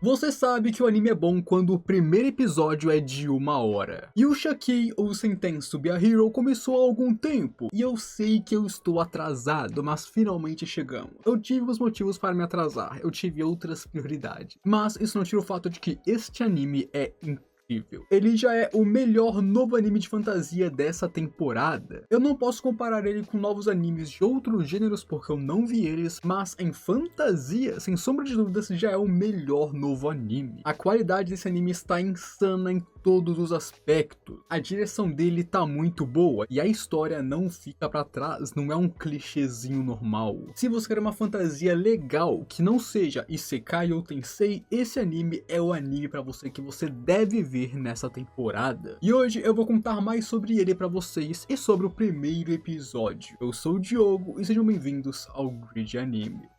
Você sabe que o anime é bom quando o primeiro episódio é de 1 hora. E o Shakei ou Sentensu to be a Hero começou há algum tempo, e eu sei que eu estou atrasado, mas finalmente chegamos. Eu tive os motivos para me atrasar, eu tive outras prioridades. Mas isso não tira o fato de que este anime é incrível. Ele já é o melhor novo anime de fantasia dessa temporada. Eu não posso comparar ele com novos animes de outros gêneros porque eu não vi eles, mas em fantasia, sem sombra de dúvidas, já é o melhor novo anime. A qualidade desse anime está insana em todos os aspectos. A direção dele tá muito boa e a história não fica pra trás, não é um clichêzinho normal. Se você quer uma fantasia legal que não seja Isekai ou Tensei, esse anime é o anime pra você que você deve ver nessa temporada. E hoje eu vou contar mais sobre ele pra vocês e sobre o primeiro episódio. Eu sou o Diogo e sejam bem-vindos ao Grid Anime.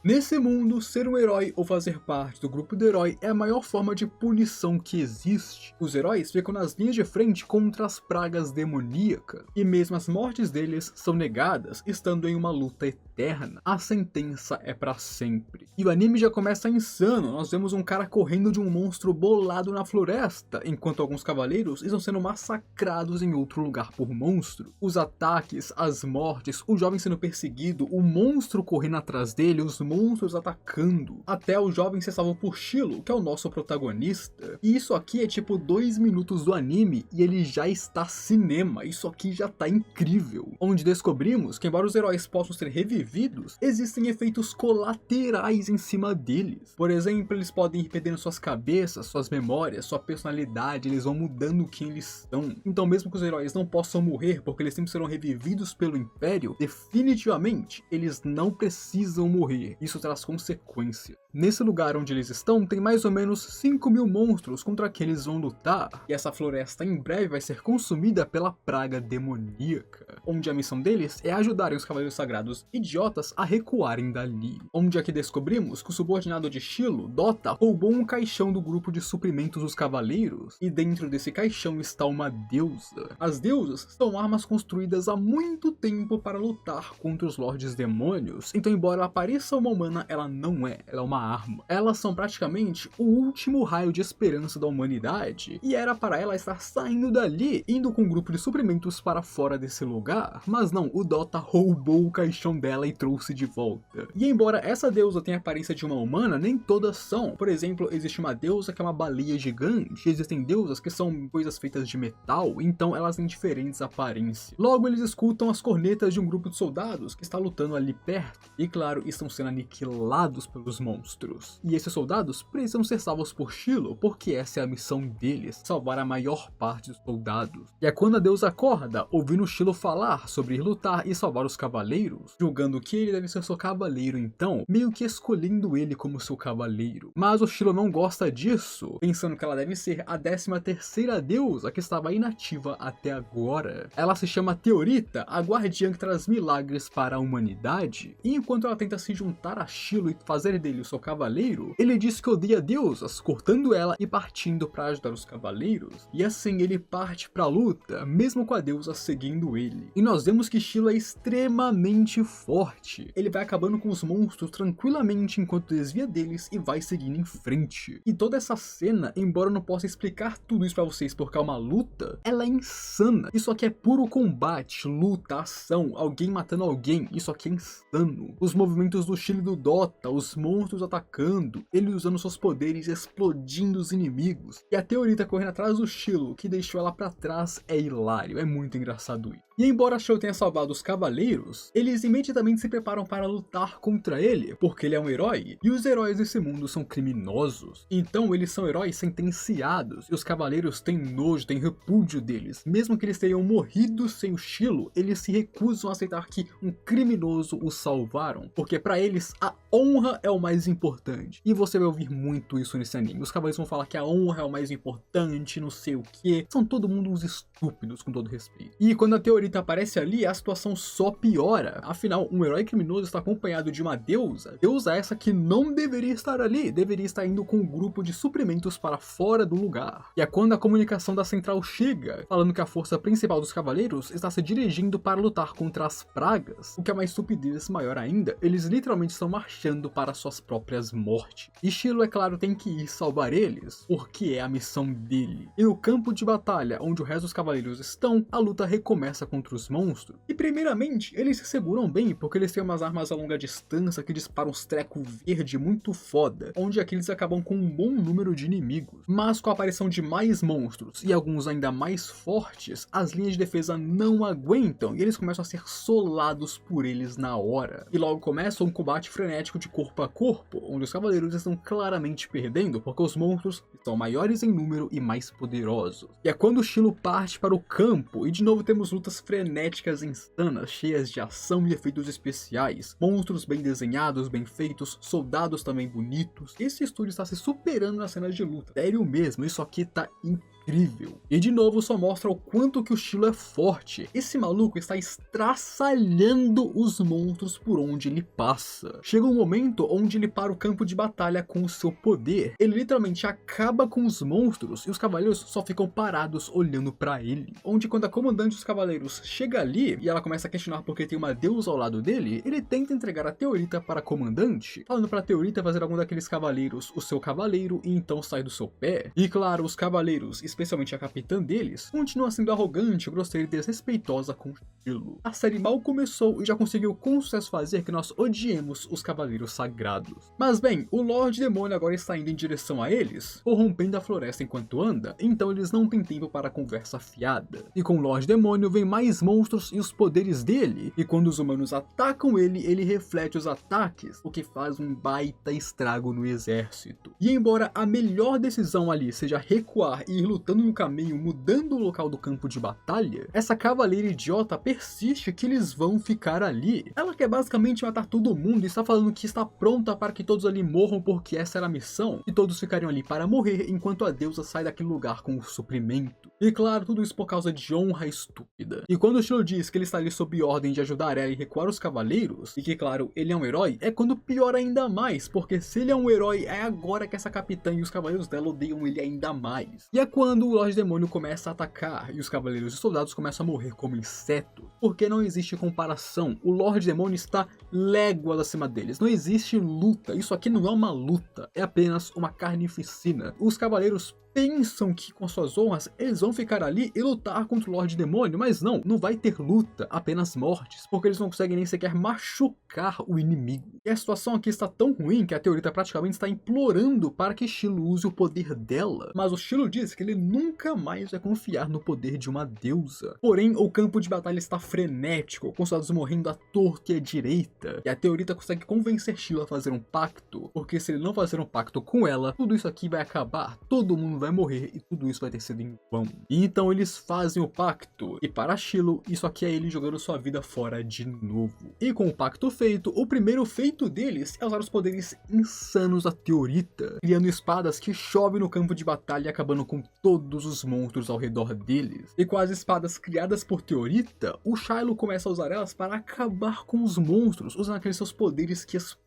Nesse mundo, ser um herói ou fazer parte do grupo do herói é a maior forma de punição que existe. Os heróis ficam nas linhas de frente contra as pragas demoníacas, e mesmo as mortes deles são negadas, estando em uma luta eterna. A sentença é pra sempre. E o anime já começa insano, nós vemos um cara correndo de um monstro bolado na floresta, enquanto alguns cavaleiros estão sendo massacrados em outro lugar por monstro. Os ataques, as mortes, o jovem sendo perseguido, o monstro correndo atrás dele, os monstros atacando, até o jovem ser salvo por Shilo, que é o nosso protagonista. E isso aqui é tipo 2 minutos do anime e ele já está cinema, isso aqui já tá incrível. Onde descobrimos que embora os heróis possam ser revividos, existem efeitos colaterais em cima deles. Por exemplo, eles podem ir perdendo suas cabeças, suas memórias, sua personalidade, eles vão mudando quem eles são. Então mesmo que os heróis não possam morrer porque eles sempre serão revividos pelo Império, definitivamente eles não precisam morrer. Isso traz consequência. Nesse lugar onde eles estão, tem mais ou menos 5.000 monstros contra que eles vão lutar, e essa floresta em breve vai ser consumida pela praga demoníaca, onde a missão deles é ajudarem os cavaleiros sagrados idiotas a recuarem dali. Onde aqui descobrimos que o subordinado de Shilo, Dota, roubou um caixão do grupo de suprimentos dos cavaleiros, e dentro desse caixão está uma deusa. As deusas são armas construídas há muito tempo para lutar contra os lordes demônios, então embora ela pareça uma humana, ela não é, ela é uma arma. Elas são praticamente o último raio de esperança da humanidade, e era para ela estar saindo dali, indo com um grupo de suprimentos para fora desse lugar, mas não, o Dota roubou o caixão dela e trouxe de volta. E embora essa deusa tenha a aparência de uma humana, nem todas são. Por exemplo, existe uma deusa que é uma baleia gigante, existem deusas que são coisas feitas de metal, então elas têm diferentes aparências. Logo eles escutam as cornetas de um grupo de soldados que está lutando ali perto, e claro, estão sendo aniquilados pelos monstros. E esses soldados precisam ser salvos por Shilo, porque essa é a missão deles, salvar a maior parte dos soldados. E é quando a deusa acorda, ouvindo Shilo falar sobre ir lutar e salvar os cavaleiros, julgando que ele deve ser seu cavaleiro então, meio que escolhendo ele como seu cavaleiro. Mas o Shilo não gosta disso, pensando que ela deve ser a 13ª deusa que estava inativa até agora. Ela se chama Teorita, a guardiã que traz milagres para a humanidade, e enquanto ela tenta se juntar a Shilo e fazer dele o seu cavaleiro, ele diz que odeia deusas, cortando ela e partindo para ajudar os cavaleiros. E assim ele parte para a luta, mesmo com a deusa seguindo ele. E nós vemos que Shilo é extremamente forte. Ele vai acabando com os monstros tranquilamente enquanto desvia deles e vai seguindo em frente. E toda essa cena, embora eu não possa explicar tudo isso para vocês porque é uma luta, ela é insana. Isso aqui é puro combate, luta, ação, alguém matando alguém, isso aqui é insano. Os movimentos do Shilo e do Dota, os monstros atacando, ele usando seus poderes explodindo os inimigos, e a Teorita correndo atrás do Shilo, que deixou ela pra trás, é hilário, é muito engraçado isso. E embora Shilo tenha salvado os cavaleiros, eles imediatamente se preparam para lutar contra ele, porque ele é um herói, e os heróis desse mundo são criminosos. Então eles são heróis sentenciados, e os cavaleiros têm nojo, têm repúdio deles. Mesmo que eles tenham morrido sem o Shilo, eles se recusam a aceitar que um criminoso os salvaram, porque para eles a honra é o mais importante. E você vai ouvir muito isso nesse anime. Os cavaleiros vão falar que a honra é o mais importante, não sei o que. São todo mundo uns estúpidos, com todo respeito. E quando a Teorita Teorita aparece ali, a situação só piora. Afinal, um herói criminoso está acompanhado de uma deusa. Deusa essa que não deveria estar ali, deveria estar indo com um grupo de suprimentos para fora do lugar. E é quando a comunicação da central chega, falando que a força principal dos cavaleiros está se dirigindo para lutar contra as pragas. O que é uma estupidez maior ainda, eles literalmente estão marchando para suas próprias mortes. E Shilo, é claro, tem que ir salvar eles, porque é a missão dele. E no campo de batalha, onde o resto dos cavaleiros estão, a luta recomeça contra os monstros. E primeiramente, eles se seguram bem, porque eles têm umas armas a longa distância que disparam uns trecos verde muito foda, onde aqui eles acabam com um bom número de inimigos. Mas com a aparição de mais monstros e alguns ainda mais fortes, as linhas de defesa não aguentam e eles começam a ser solados por eles na hora. E logo começa um combate frenético de corpo a corpo, onde os cavaleiros estão claramente perdendo, porque os monstros estão maiores em número e mais poderosos. E é quando Shilo parte para o campo, e de novo temos lutas frenéticas insanas, cheias de ação e efeitos especiais, monstros bem desenhados, bem feitos, soldados também bonitos. Esse estúdio está se superando nas cenas de luta, sério mesmo, isso aqui tá incrível. E de novo só mostra o quanto que o Shilo é forte. Esse maluco está estraçalhando os monstros por onde ele passa. Chega um momento onde ele para o campo de batalha com o seu poder. Ele literalmente acaba com os monstros e os cavaleiros só ficam parados olhando pra ele. Onde quando a comandante dos cavaleiros chega ali e ela começa a questionar porque tem uma deusa ao lado dele, ele tenta entregar a Teorita para a comandante, falando pra Teorita fazer algum daqueles cavaleiros o seu cavaleiro e então sai do seu pé. E claro, os cavaleiros, especialmente a capitã deles, continua sendo arrogante, grosseira e desrespeitosa com Shilo. A série mal começou e já conseguiu com sucesso fazer que nós odiemos os cavaleiros sagrados. Mas bem, o Lorde Demônio agora está indo em direção a eles, corrompendo a floresta enquanto anda, então eles não têm tempo para conversa fiada. E com o Lorde Demônio vem mais monstros e os poderes dele, e quando os humanos atacam ele, ele reflete os ataques, o que faz um baita estrago no exército. E embora a melhor decisão ali seja recuar e ir lutando no caminho, mudando o local do campo de batalha, essa cavaleira idiota persiste que eles vão ficar ali. Ela quer basicamente matar todo mundo e está falando que está pronta para que todos ali morram porque essa era a missão, e todos ficariam ali para morrer enquanto a deusa sai daquele lugar com o suprimento. E claro, tudo isso por causa de honra estúpida. E quando o Shilo diz que ele está ali sob ordem de ajudar ela e recuar os cavaleiros, e que claro, ele é um herói, é quando piora ainda mais, porque se ele é um herói, é agora que essa capitã e os cavaleiros dela odeiam ele ainda mais. E é quando o Lorde Demônio começa a atacar, e os cavaleiros e soldados começam a morrer como insetos, porque não existe comparação. O Lorde Demônio está léguas acima deles, não existe luta, isso aqui não é uma luta, é apenas uma carnificina. Os cavaleiros pensam que com suas honras eles vão ficar ali e lutar contra o Lorde Demônio, mas não vai ter luta, apenas mortes, porque eles não conseguem nem sequer machucar o inimigo. E a situação aqui está tão ruim que a Teorita praticamente está implorando para que Shilo use o poder dela, mas o Shilo diz que ele nunca mais vai confiar no poder de uma deusa. Porém, o campo de batalha está frenético, com soldados morrendo à torta e à direita, e a Teorita consegue convencer Shilo a fazer um pacto, porque se ele não fazer um pacto com ela, tudo isso aqui vai acabar, todo mundo vai morrer e tudo isso vai ter sido em vão. E então eles fazem o pacto, e para Shilo, isso aqui é ele jogando sua vida fora de novo. E com o pacto feito, o primeiro feito deles é usar os poderes insanos da Teorita, criando espadas que chovem no campo de batalha, acabando com todos os monstros ao redor deles. E com as espadas criadas por Teorita, o Shilo começa a usar elas para acabar com os monstros, usando aqueles seus poderes que explodem.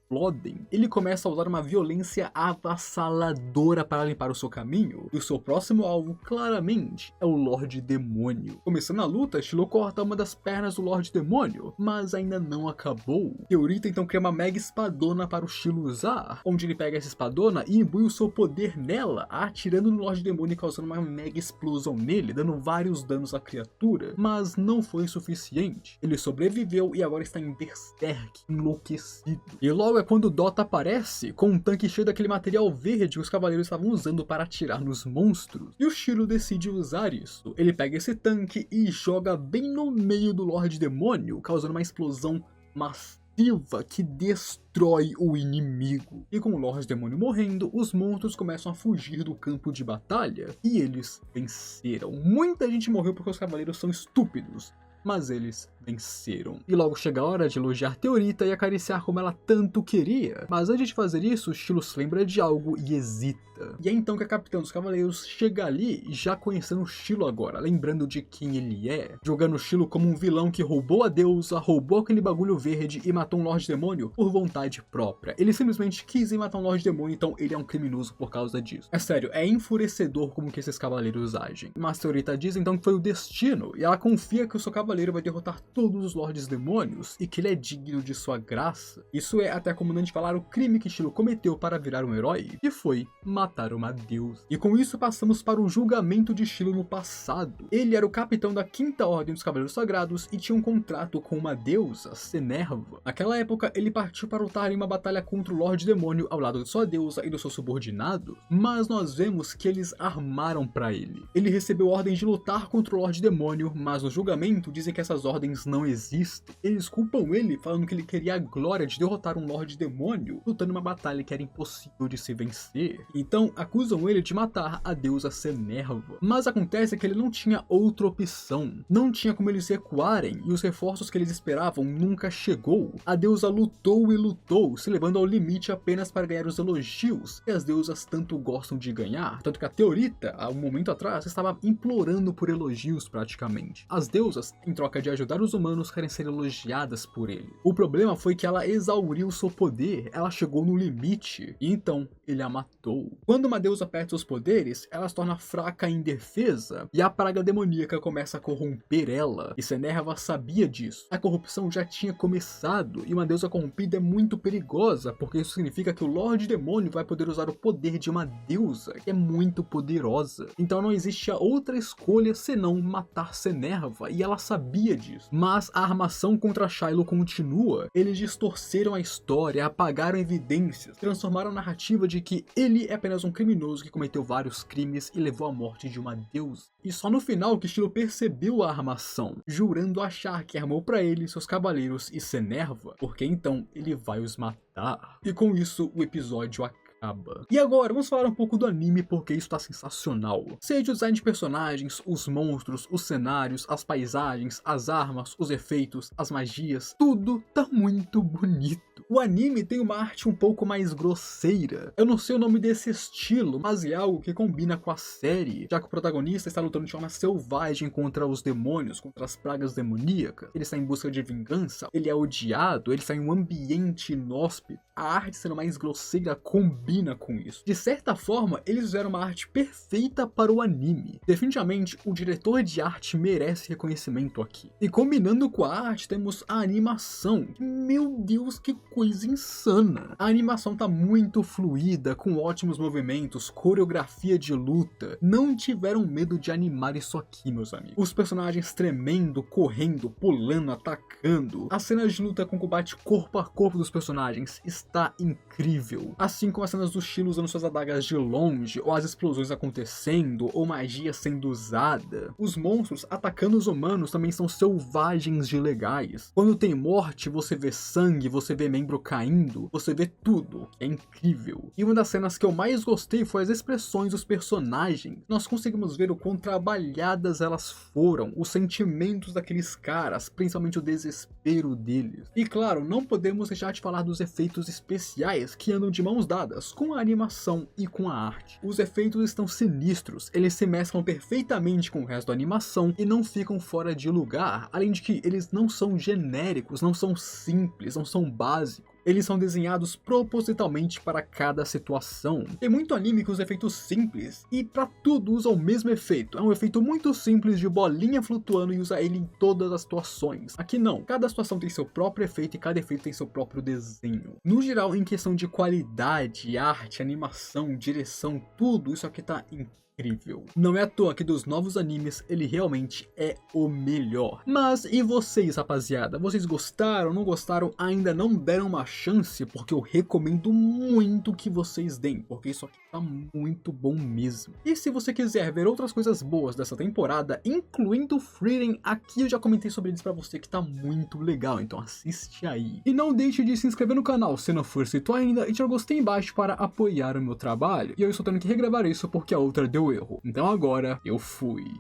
Ele começa a usar uma violência avassaladora para limpar o seu caminho, e o seu próximo alvo, claramente, é o Lorde Demônio. Começando a luta, Shilo corta uma das pernas do Lorde Demônio, mas ainda não acabou. Teorita então cria uma mega espadona para o Shilo usar, onde ele pega essa espadona e imbui o seu poder nela, atirando no Lorde Demônio e causando uma mega explosão nele, dando vários danos à criatura, mas não foi suficiente. Ele sobreviveu e agora está em berserk, enlouquecido. E logo é quando Dota aparece, com um tanque cheio daquele material verde que os cavaleiros estavam usando para atirar nos monstros. E o Shilo decide usar isso. Ele pega esse tanque e joga bem no meio do Lorde Demônio, causando uma explosão massiva que destrói o inimigo. E com o Lorde Demônio morrendo, os monstros começam a fugir do campo de batalha, e eles venceram. Muita gente morreu porque os cavaleiros são estúpidos, mas eles venceram. E logo chega a hora de elogiar Teorita e acariciar como ela tanto queria. Mas antes de fazer isso, Shilo se lembra de algo e hesita. Teorita. E é então que a capitã dos cavaleiros chega ali, já conhecendo o Shilo agora, lembrando de quem ele é, jogando o Shilo como um vilão que roubou a deusa, roubou aquele bagulho verde e matou um Lorde Demônio por vontade própria. Ele simplesmente quis ir matar um Lorde Demônio, então ele é um criminoso por causa disso. É sério, é enfurecedor como que esses cavaleiros agem. Mas Teorita diz então que foi o destino, e ela confia que o seu cavaleiro vai derrotar todos os Lordes Demônios e que ele é digno de sua graça. Isso é, até a comandante falar, o crime que Shilo cometeu para virar um herói, que foi matar uma deusa. E com isso passamos para o julgamento de Shilo no passado. Ele era o capitão da 5ª Ordem dos Cavaleiros Sagrados e tinha um contrato com uma deusa, Senerva. Naquela época, ele partiu para lutar em uma batalha contra o Lorde Demônio ao lado de sua deusa e do seu subordinado, mas nós vemos que eles armaram para ele. Ele recebeu ordens de lutar contra o Lorde Demônio, mas no julgamento dizem que essas ordens não existem. Eles culpam ele, falando que ele queria a glória de derrotar um Lorde Demônio, lutando uma batalha que era impossível de se vencer. Então acusam ele de matar a deusa Senerva. Mas acontece que ele não tinha outra opção. Não tinha como eles recuarem, e os reforços que eles esperavam nunca chegou. A deusa lutou e lutou, se levando ao limite apenas para ganhar os elogios que as deusas tanto gostam de ganhar. Tanto que a Teorita, há um momento atrás, estava implorando por elogios praticamente. As deusas, em troca de ajudar os humanos, querem ser elogiadas por ele. O problema foi que ela exauriu seu poder, ela chegou no limite, e então ele a matou. Quando uma deusa perde seus poderes, ela se torna fraca e indefesa, e a praga demoníaca começa a corromper ela, e Senerva sabia disso. A corrupção já tinha começado, e uma deusa corrompida é muito perigosa, porque isso significa que o Lorde Demônio vai poder usar o poder de uma deusa, que é muito poderosa. Então não existe outra escolha senão matar Senerva, e ela sabia disso. Mas a armação contra Shiloh continua. Eles distorceram a história, apagaram evidências, transformaram a narrativa de que ele é apenas um criminoso que cometeu vários crimes e levou à morte de uma deusa. E só no final que Shilo percebeu a armação, jurando achar que armou para ele, seus cavaleiros e Senerva, porque então ele vai os matar. E com isso o episódio acaba. E agora, vamos falar um pouco do anime porque isso tá sensacional. Seja o design de personagens, os monstros, os cenários, as paisagens, as armas, os efeitos, as magias, tudo tá muito bonito. O anime tem uma arte um pouco mais grosseira. Eu não sei o nome desse estilo, mas é algo que combina com a série, já que o protagonista está lutando de forma selvagem contra os demônios, contra as pragas demoníacas. Ele está em busca de vingança, ele é odiado, ele está em um ambiente inóspito. A arte sendo mais grosseira combina com isso. De certa forma, eles fizeram uma arte perfeita para o anime. Definitivamente, o diretor de arte merece reconhecimento aqui. E combinando com a arte, temos a animação. Meu Deus, que coisa insana! A animação tá muito fluida, com ótimos movimentos, coreografia de luta. Não tiveram medo de animar isso aqui, meus amigos. Os personagens tremendo, correndo, pulando, atacando. As cenas de luta com combate corpo a corpo dos personagens está incrível. Assim como as cenas do Shilo usando suas adagas de longe, ou as explosões acontecendo, ou magia sendo usada. Os monstros atacando os humanos também são selvagens de legais. Quando tem morte, você vê sangue, você vê membro caindo, você vê tudo. É incrível. E uma das cenas que eu mais gostei foi as expressões dos personagens. Nós conseguimos ver o quão trabalhadas elas foram, os sentimentos daqueles caras, principalmente o desespero deles. E claro, não podemos deixar de falar dos efeitos especiais que andam de mãos dadas com a animação e com a arte. Os efeitos estão sinistros, eles se mesclam perfeitamente com o resto da animação e não ficam fora de lugar, além de que eles não são genéricos, não são simples, não são básicos. Eles são desenhados propositalmente para cada situação. Tem muito anime com os efeitos simples e para tudo usa o mesmo efeito. É um efeito muito simples de bolinha flutuando e usa ele em todas as situações. Aqui não, cada situação tem seu próprio efeito e cada efeito tem seu próprio desenho. No geral, em questão de qualidade, arte, animação, direção, tudo isso aqui tá incrível. Não é à toa que dos novos animes ele realmente é o melhor. Mas e vocês, rapaziada? Vocês gostaram, não gostaram? Ainda não deram uma chance? Porque eu recomendo muito que vocês deem, porque isso aqui tá muito bom mesmo. E se você quiser ver outras coisas boas dessa temporada, incluindo Frieren, aqui eu já comentei sobre eles pra você que tá muito legal, então assiste aí. E não deixe de se inscrever no canal se não for inscrito ainda e tirar o gostei embaixo para apoiar o meu trabalho. E eu estou tendo que regravar isso porque a outra deu erro. Então agora eu fui.